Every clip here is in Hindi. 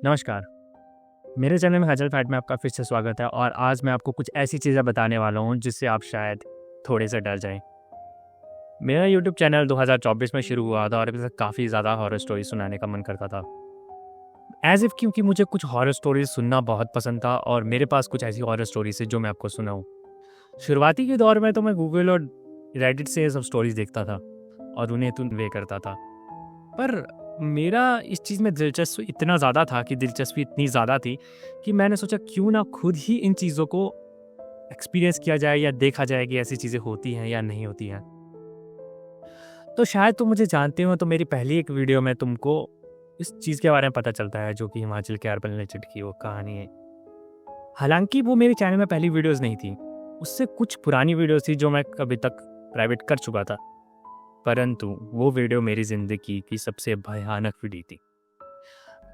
नमस्कार। मेरे चैनल में हजल फैट में आपका फिर से स्वागत है और आज मैं आपको कुछ ऐसी चीज़ें बताने वाला हूँ जिससे आप शायद थोड़े से डर जाएं। मेरा यूट्यूब चैनल 2024 में शुरू हुआ था और अभी तक काफ़ी ज़्यादा हॉरर स्टोरी सुनाने का मन करता था। एज़ इफ़ क्योंकि मुझे कुछ हॉरर स्टोरीज सुनना बहुत पसंद था और मेरे पास कुछ ऐसी हॉरर स्टोरीज है जो मैं आपको सुनाऊँ। शुरुआती के दौर में तो मैं गूगल और रेडिट से ये सब स्टोरीज देखता था और उन्हें वे करता था। पर मेरा इस चीज़ में दिलचस्पी इतना ज़्यादा थी कि मैंने सोचा क्यों ना खुद ही इन चीज़ों को एक्सपीरियंस किया जाए या देखा जाए कि ऐसी चीज़ें होती हैं या नहीं होती हैं। तो शायद तुम मुझे जानते हो तो मेरी पहली एक वीडियो में तुमको इस चीज़ के बारे में पता चलता है जो कि हिमाचल के अर्बन लेजेंड की वो कहानी है। हालांकि वो मेरे चैनल में पहली वीडियोज़ नहीं थी, उससे कुछ पुरानी वीडियोज़ थी जो मैं अभी तक प्राइवेट कर चुका था, परंतु वो वीडियो मेरी ज़िंदगी की सबसे भयानक वीडियो थी।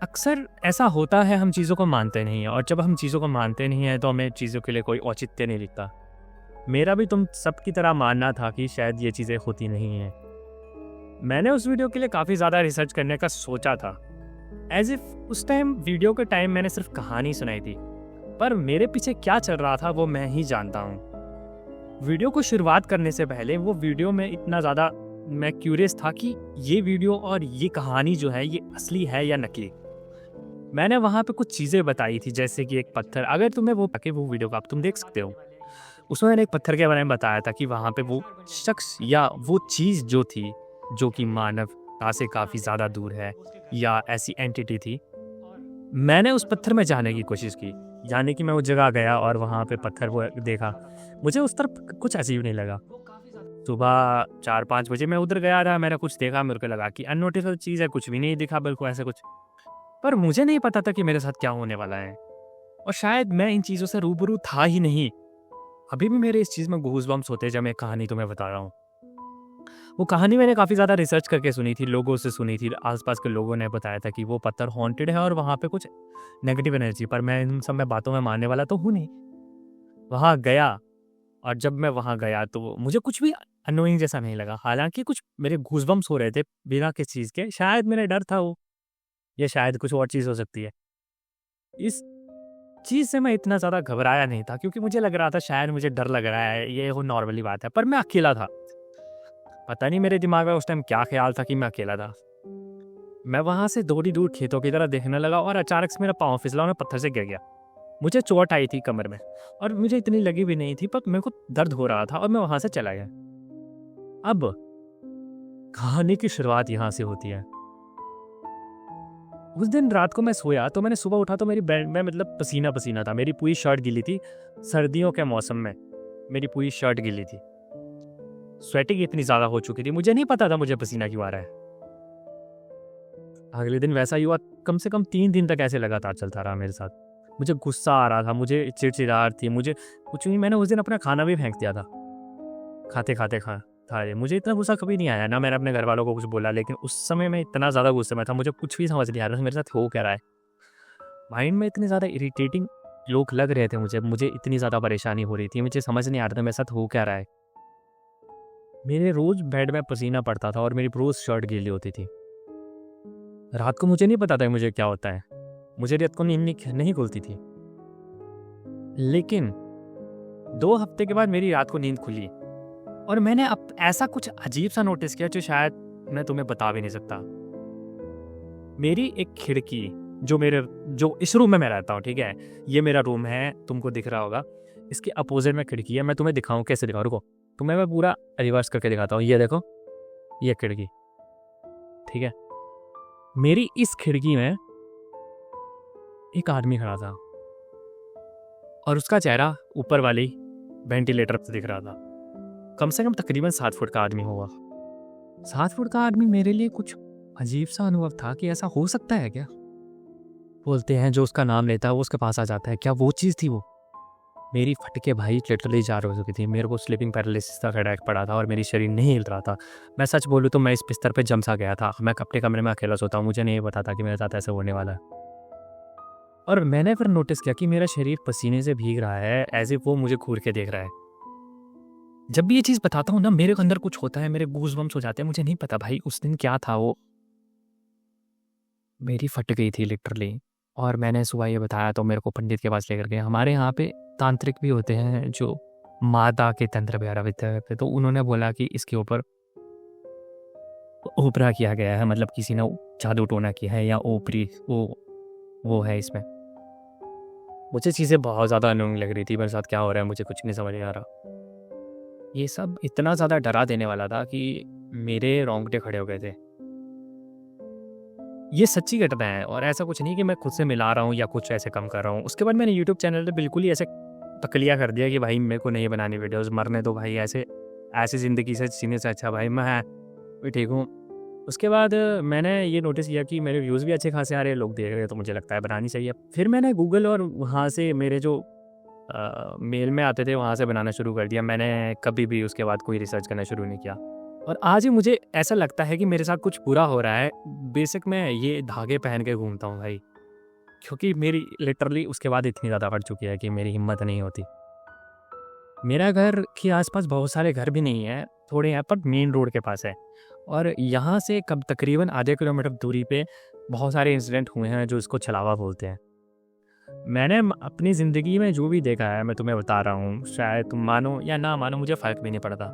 अक्सर ऐसा होता है, हम चीज़ों को मानते नहीं हैं और जब हम चीज़ों को मानते नहीं हैं तो हमें चीज़ों के लिए कोई औचित्य नहीं दिखता। मेरा भी तुम सबकी तरह मानना था कि शायद ये चीज़ें होती नहीं हैं। मैंने उस वीडियो के लिए काफ़ी ज़्यादा रिसर्च करने का सोचा था। एज इफ़ उस वीडियो के टाइम मैंने सिर्फ कहानी सुनाई थी, पर मेरे पीछे क्या चल रहा था वो मैं ही जानता हूँ। वीडियो को शुरुआत करने से पहले वो वीडियो में इतना ज़्यादा मैं क्यूरियस था कि ये वीडियो और ये कहानी जो है ये असली है या नकली। मैंने वहाँ पे कुछ चीज़ें बताई थी, जैसे कि एक पत्थर, अगर तुम्हें वो वीडियो का तुम देख सकते हो। उसमें मैंने एक पत्थर के बारे में बताया था कि वहाँ पे वो शख्स या वो चीज़ जो थी जो कि मानवता से काफ़ी ज़्यादा दूर है या ऐसी एंटिटी थी। मैंने उस पत्थर में जाने की कोशिश की, यानी कि मैं उस जगह गया और वहाँ पे पत्थर वो देखा। मुझे उस तरफ कुछ अजीब नहीं लगा। सुबह 4-5 बजे मैं उधर गया था, मैंने कुछ देखा, मेरे को लगा कि अननोटिस चीज़ है, कुछ भी नहीं दिखा बिल्कुल ऐसे कुछ। पर मुझे नहीं पता था कि मेरे साथ क्या होने वाला है और शायद मैं इन चीज़ों से रूबरू था ही नहीं। अभी भी मेरे इस चीज़ में गूज़बम्प्स होते हैं जब मैं कहानी तुम्हें बता रहा हूँ। वो कहानी मैंने काफ़ी ज़्यादा रिसर्च करके सुनी थी, लोगों से सुनी थी, आसपास के लोगों ने बताया था कि वो पत्थर हॉन्टेड है और वहाँ पे कुछ नेगेटिव एनर्जी, पर मैं इन सब में बातों में मानने वाला तो हूँ नहीं। वहाँ गया और जब मैं वहाँ गया तो मुझे कुछ भी अनोइंग जैसा नहीं लगा। हालांकि कुछ मेरे गूज़बम्प्स हो रहे थे बिना किसी चीज़ के, शायद मेरा डर था वो, या शायद कुछ और चीज़ हो सकती है। इस चीज़ से मैं इतना ज़्यादा घबराया नहीं था क्योंकि मुझे लग रहा था शायद मुझे डर लग रहा है, ये वो नॉर्मली बात है, पर मैं अकेला था। पता नहीं मेरे दिमाग में उस टाइम क्या ख्याल था कि मैं अकेला था। मैं वहाँ से थोड़ी दूर खेतों की तरह देखने लगा और अचानक से मेरा पाँव फिसला और मैं पत्थर से गिर गया। मुझे चोट आई थी कमर में और मुझे इतनी लगी भी नहीं थी, पर मेरे को दर्द हो रहा था और मैं वहाँ से चला गया। अब कहानी की शुरुआत यहाँ से होती है। उस दिन रात को मैं सोया तो मैंने सुबह उठा तो मेरी बेड में मतलब पसीना पसीना था, मेरी पूरी शर्ट गीली थी। सर्दियों के मौसम में मेरी पूरी शर्ट गीली थी, स्वेटिंग इतनी ज़्यादा हो चुकी थी, मुझे नहीं पता था मुझे पसीना क्यों आ रहा है। अगले दिन वैसा ही हुआ, कम से कम 3 दिन तक ऐसे लगातार चलता रहा मेरे साथ। मुझे गुस्सा आ रहा था, मुझे चिड़चिड़ाहट थी, मुझे कुछ नहीं। मैंने उस दिन अपना खाना भी फेंक दिया था, खाते खाते था ये। मुझे इतना गुस्सा कभी नहीं आया, ना मैंने अपने घर वालों को कुछ बोला, लेकिन उस समय मैं इतना ज़्यादा गुस्से में था, मुझे कुछ भी समझ नहीं आ रहा था मेरे साथ हो क्या रहा है। माइंड में इतने ज़्यादा इरिटेटिंग लोग लग रहे थे मुझे इतनी ज़्यादा परेशानी हो रही थी, मुझे समझ नहीं आ रहा था मेरे साथ हो क्या रहा है। मेरे रोज़ बेड में पसीना पड़ता था और मेरी रोज़ शर्ट गीली होती थी। रात को मुझे नहीं पता था मुझे क्या होता है, मुझे रात को नींद नहीं खुलती थी। लेकिन 2 हफ्ते के बाद मेरी रात को नींद खुली और मैंने अब ऐसा कुछ अजीब सा नोटिस किया जो शायद मैं तुम्हें बता भी नहीं सकता। मेरी एक खिड़की जो इस रूम में मैं रहता हूँ, ठीक है, ये मेरा रूम है, तुमको दिख रहा होगा। इसके अपोजिट में खिड़की है। मैं तुम्हें दिखाऊं, कैसे दिखाऊं, रुको तुम्हें मैं पूरा रिवर्स करके दिखाता हूँ। ये देखो, ये खिड़की, ठीक है। मेरी इस खिड़की में एक आदमी खड़ा था और उसका चेहरा ऊपर वाली वेंटिलेटर से दिख रहा था। कम से कम तकरीबन 7 फुट का आदमी होगा। 7 फुट का आदमी मेरे लिए कुछ अजीब सा अनुभव था कि ऐसा हो सकता है क्या। बोलते हैं जो उसका नाम लेता है वो उसके पास आ जाता है, क्या वो चीज़ थी वो? मेरी फटके भाई लिटरली जार हो चुकी थी, मेरे को स्लीपिंग पैरालिसिस का अटैक पड़ा था और मेरी शरीर नहीं हिल रहा था। मैं सच बोलूँ तो मैं इस बिस्तर पे जम सा गया था। मैं अपने कमरे में अकेला सोता हूँ, मुझे नहीं पता था कि मेरे साथ ऐसा होने वाला है। और मैंने फिर नोटिस किया कि मेरा शरीर पसीने से भीग रहा है, एज इफ वो मुझे घूर के देख रहा है। जब भी ये चीज़ बताता हूँ ना, मेरे अंदर कुछ होता है, मेरे गूज़बम्प्स हो जाते हैं। मुझे नहीं पता भाई उस दिन क्या था वो। मेरी फट गई थी लिटरली। और मैंने सुबह ये बताया तो मेरे को पंडित के पास लेकर गए। हमारे यहाँ पे तांत्रिक भी होते हैं जो माता के तंत्र वगैरह विद्या करते हैं, तो उन्होंने बोला कि इसके ऊपर ओपरा किया गया है, मतलब किसी ने जादू टोना किया है या ओपरी वो है इसमें। मुझे चीज़ें बहुत ज़्यादा अनोइंग लग रही थी, मेरे साथ क्या हो रहा है मुझे कुछ नहीं समझ में आ रहा। ये सब इतना ज़्यादा डरा देने वाला था कि मेरे रोंगटे खड़े हो गए थे। ये सच्ची घटना है और ऐसा कुछ नहीं कि मैं खुद से मिला रहा हूँ या कुछ ऐसे कम कर रहा हूँ। उसके बाद मैंने यूट्यूब चैनल पे बिल्कुल ही ऐसे तकलिया कर दिया कि भाई मेरे को नहीं बनानी वीडियोस, मरने दो भाई, ऐसे ज़िंदगी से जीने से अच्छा भाई मैं भी ठीक हूँ। उसके बाद मैंने ये नोटिस किया कि मेरे व्यूज़ भी अच्छे खासे आ रहे हैं, लोग देख रहे हैं, तो मुझे लगता है बनानी चाहिए। फिर मैंने गूगल और वहाँ से मेरे जो मेल में आते थे वहाँ से बनाना शुरू कर दिया। मैंने कभी भी उसके बाद कोई रिसर्च करना शुरू नहीं किया और आज ही मुझे ऐसा लगता है कि मेरे साथ कुछ बुरा हो रहा है। बेशक मैं ये धागे पहन के घूमता हूँ भाई, क्योंकि मेरी लिटरली उसके बाद इतनी ज़्यादा बढ़ चुकी है कि मेरी हिम्मत नहीं होती। मेरा घर के आसपास बहुत सारे घर भी नहीं है, थोड़े हैं, पर मेन रोड के पास है और यहाँ से कब तकरीबन आधे किलोमीटर दूरी पे बहुत सारे इंसिडेंट हुए हैं जो इसको छलावा बोलते हैं। मैंने अपनी ज़िंदगी में जो भी देखा है मैं तुम्हें बता रहा हूँ, शायद तुम मानो या ना मानो, मुझे फ़र्क भी नहीं पड़ता।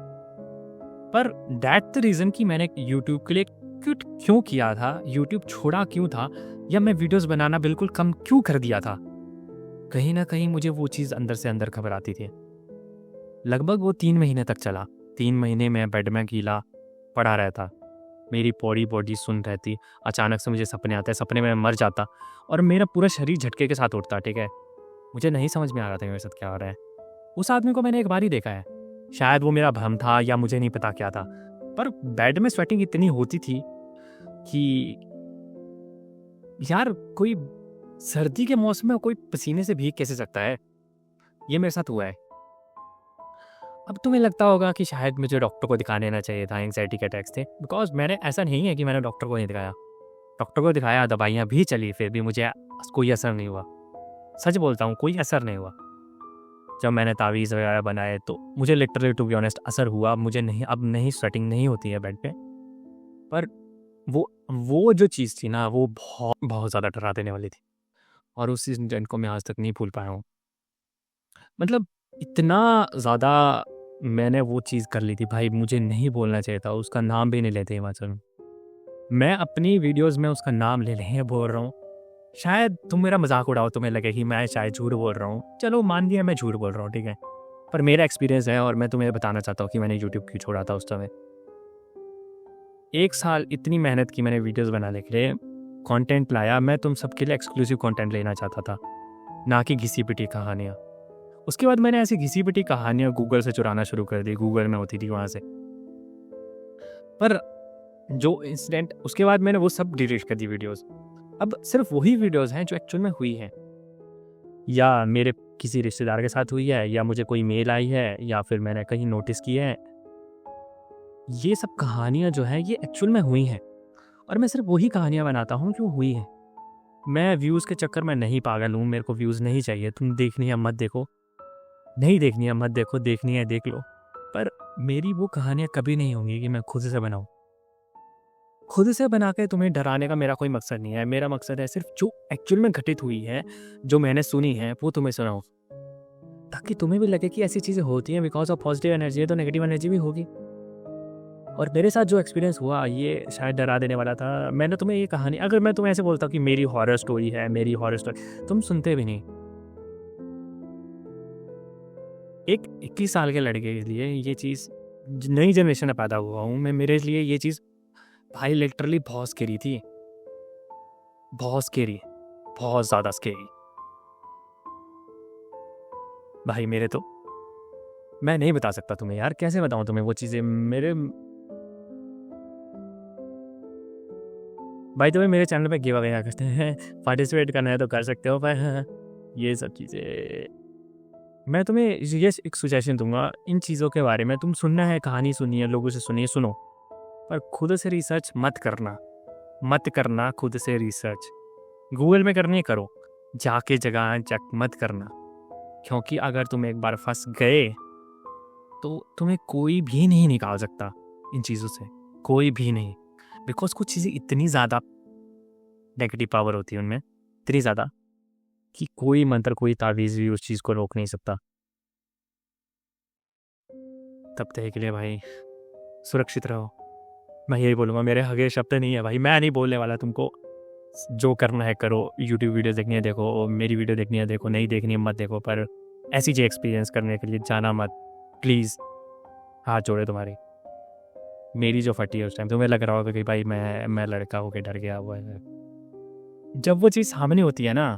पर दैट द रीज़न कि मैंने यूट्यूब के लिए क्यों किया था, यूट्यूब छोड़ा क्यों था, या मैं वीडियोस बनाना बिल्कुल कम क्यों कर दिया था, कहीं ना कहीं मुझे वो चीज़ अंदर से अंदर घबराती थी। लगभग वो 3 महीने तक चला। 3 महीने में बेड में गीला पड़ा रहता, मेरी बॉडी सुन रहती। अचानक से मुझे सपने आते, सपने में मैं मर जाता और मेरा पूरा शरीर झटके के साथ उठता। ठीक है, मुझे नहीं समझ में आ रहा था मेरे साथ क्या हो रहा है। उस आदमी को मैंने एक बार ही देखा है, शायद वो मेरा भ्रम था या मुझे नहीं पता क्या था, पर बेड में स्वेटिंग इतनी होती थी कि यार कोई सर्दी के मौसम में कोई पसीने से भीग कैसे सकता है। ये मेरे साथ हुआ है। अब तुम्हें लगता होगा कि शायद मुझे डॉक्टर को दिखा देना चाहिए था, एंग्जाइटी के अटैक्स थे, बिकॉज मैंने ऐसा नहीं है कि मैंने डॉक्टर को नहीं दिखाया। डॉक्टर को दिखाया, दवाइयाँ भी चली, फिर भी मुझे कोई असर नहीं हुआ। सच बोलता हूँ, कोई असर नहीं हुआ। जब मैंने तावीज़ वगैरह बनाए तो मुझे लिटरली टू बी ऑनेस्ट असर हुआ। मुझे नहीं, अब नहीं स्वेटिंग नहीं होती है बेड पे। पर वो जो चीज़ थी ना, वो बहुत बहुत ज़्यादा डरा देने वाली थी और उस इंसिडेंट को मैं आज तक नहीं भूल पाया हूँ। मतलब इतना ज़्यादा मैंने वो चीज़ कर ली थी भाई, मुझे नहीं बोलना चाहिए था, उसका नाम भी नहीं लेते हिमाचल में। मैं अपनी वीडियोज़ में उसका नाम ले लें बोल रहा हूँ। शायद तुम मेरा मजाक उड़ाओ, तुम्हें लगे कि मैं शायद झूठ बोल रहा हूँ। चलो मान लिया मैं झूठ बोल रहा हूँ, ठीक है, पर मेरा एक्सपीरियंस है और मैं तुम्हें बताना चाहता हूँ कि मैंने यूट्यूब क्यों छोड़ा था उस समय। 1 साल इतनी मेहनत की मैंने वीडियोज़ बनाने के लिए, कंटेंट लाया। मैं तुम सबके लिए एक्सक्लूसिव कंटेंट लेना चाहता था, ना कि घिसी-पिटी कहानियाँ। उसके बाद मैंने ऐसी घिसी-पिटी कहानियाँ गूगल से चुराना शुरू कर दी, गूगल में होती थी वहाँ से। पर जो इंसिडेंट उसके बाद मैंने वो सब डिलीट कर दी वीडियोज़। अब सिर्फ वही वीडियोज़ हैं जो एक्चुअल में हुई हैं, या मेरे किसी रिश्तेदार के साथ हुई है, या मुझे कोई मेल आई है, या फिर मैंने कहीं नोटिस की है। ये सब कहानियाँ जो हैं ये एक्चुअल में हुई हैं और मैं सिर्फ वही कहानियाँ बनाता हूँ जो हुई हैं। मैं व्यूज़ के चक्कर में नहीं पागल हूँ, मेरे को व्यूज़ नहीं चाहिए। तुम देखनी है मत देखो, नहीं देखनी है मत देखो, देखनी है देख लो। पर मेरी वो कहानियाँ कभी नहीं होंगी कि मैं खुद से बनाऊँ। खुद से बना के तुम्हें डराने का मेरा कोई मकसद नहीं है। मेरा मकसद है सिर्फ जो एक्चुअल में घटित हुई है, जो मैंने सुनी है, वो तुम्हें सुनाऊँ, ताकि तुम्हें भी लगे कि ऐसी चीज़ें होती हैं। बिकॉज ऑफ पॉजिटिव एनर्जी है तो नेगेटिव एनर्जी भी होगी। और मेरे साथ जो एक्सपीरियंस हुआ ये शायद डरा देने वाला था। मैंने तुम्हें ये कहानी, अगर मैं तुम्हें ऐसे बोलता कि मेरी हॉरर स्टोरी है, मेरी हॉरर स्टोरी, तुम सुनते भी नहीं। एक 21 साल के लड़के के लिए ये चीज़, नई जनरेशन में पैदा हुआ हूँ मैं, मेरे लिए ये चीज़ भाई लिटरली बहुत स्केरी थी, बहुत स्केरी, बहुत ज़्यादा स्केरी भाई। मेरे तो मैं नहीं बता सकता तुम्हें यार, कैसे बताऊँ तुम्हें वो चीज़ें। मेरे भाई तुम्हें मेरे चैनल पे गिव अवे करते हैं, पार्टिसिपेट करना है तो कर सकते हो, पर ये सब चीज़ें मैं तुम्हें ये एक सजेशन दूंगा इन चीज़ों के बारे में। तुम सुनना है, कहानी सुनिए, लोगों से सुनिए, सुनो, पर खुद से रिसर्च मत करना। खुद से रिसर्च गूगल में करनी है करो, जाके जगह चेक मत करना, क्योंकि अगर तुम एक बार फंस गए तो तुम्हें कोई भी नहीं निकाल सकता इन चीज़ों से, कोई भी नहीं। बिकॉज कुछ चीज़ें इतनी ज़्यादा नेगेटिव पावर होती है उनमें इतनी ज़्यादा कि कोई मंत्र कोई तावीज़ भी उस चीज़ को रोक नहीं सकता। तब तक के लिए भाई सुरक्षित रहो। मैं यही बोलूँगा, मेरे हगे शब्द नहीं है भाई, मैं नहीं बोलने वाला तुमको। जो करना है करो, यूट्यूब वीडियो देखनी है देखो, मेरी वीडियो देखनी है देखो, नहीं देखनी है मत देखो, पर ऐसी चीज़ एक्सपीरियंस करने के लिए जाना मत प्लीज़। हाथ जोड़े तुम्हारी। मेरी जो फटी है उस टाइम तुम्हें लग रहा होगा कि भाई मैं लड़का होकर डर गया हुआ है। जब वो चीज़ सामने होती है ना,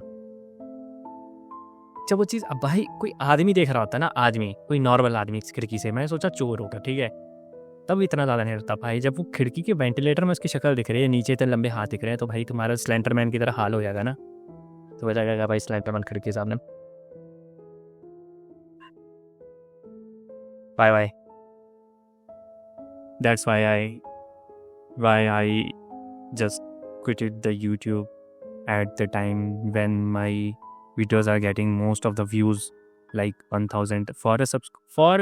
जब वो चीज़, अब भाई कोई आदमी देख रहा होता है ना, आदमी कोई नॉर्मल आदमी खिड़की से, मैंने सोचा चोर होगा, ठीक है, तब इतना ज़्यादा नहीं रहता भाई। जब वो खिड़की के वेंटिलेटर में उसकी शक्ल दिख रही है, नीचे इतने लंबे हाथ दिख रहे हैं, तो भाई तुम्हारा स्लेंडरमैन की तरह हाल हो जाएगा ना। तो वह लगेगा भाई स्लेंडरमैन खिड़की के सामने। Bye bye. That's why I just quitted the YouTube at the time when my videos are getting most of the views, like 1000 for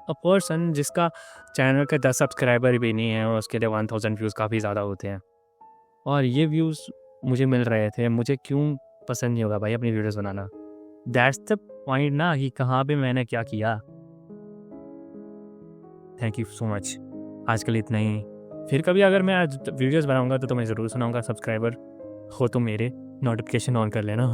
a person जिसका चैनल का 10 सब्सक्राइबर भी नहीं है और उसके लिए 1000 व्यूज़ काफ़ी ज़्यादा होते हैं। और ये व्यूज़ मुझे मिल रहे थे, मुझे क्यों पसंद नहीं होगा भाई अपनी videos banana. That's the point ना, कि कहाँ पे मैंने क्या किया। Thank you so much. आज के लिए इतना ही। फिर कभी अगर मैं आज वीडियोस बनाऊंगा तो तुम्हें ज़रूर सुनाऊंगा। सब्सक्राइबर हो तो मेरे नोटिफिकेशन ऑन कर लेना।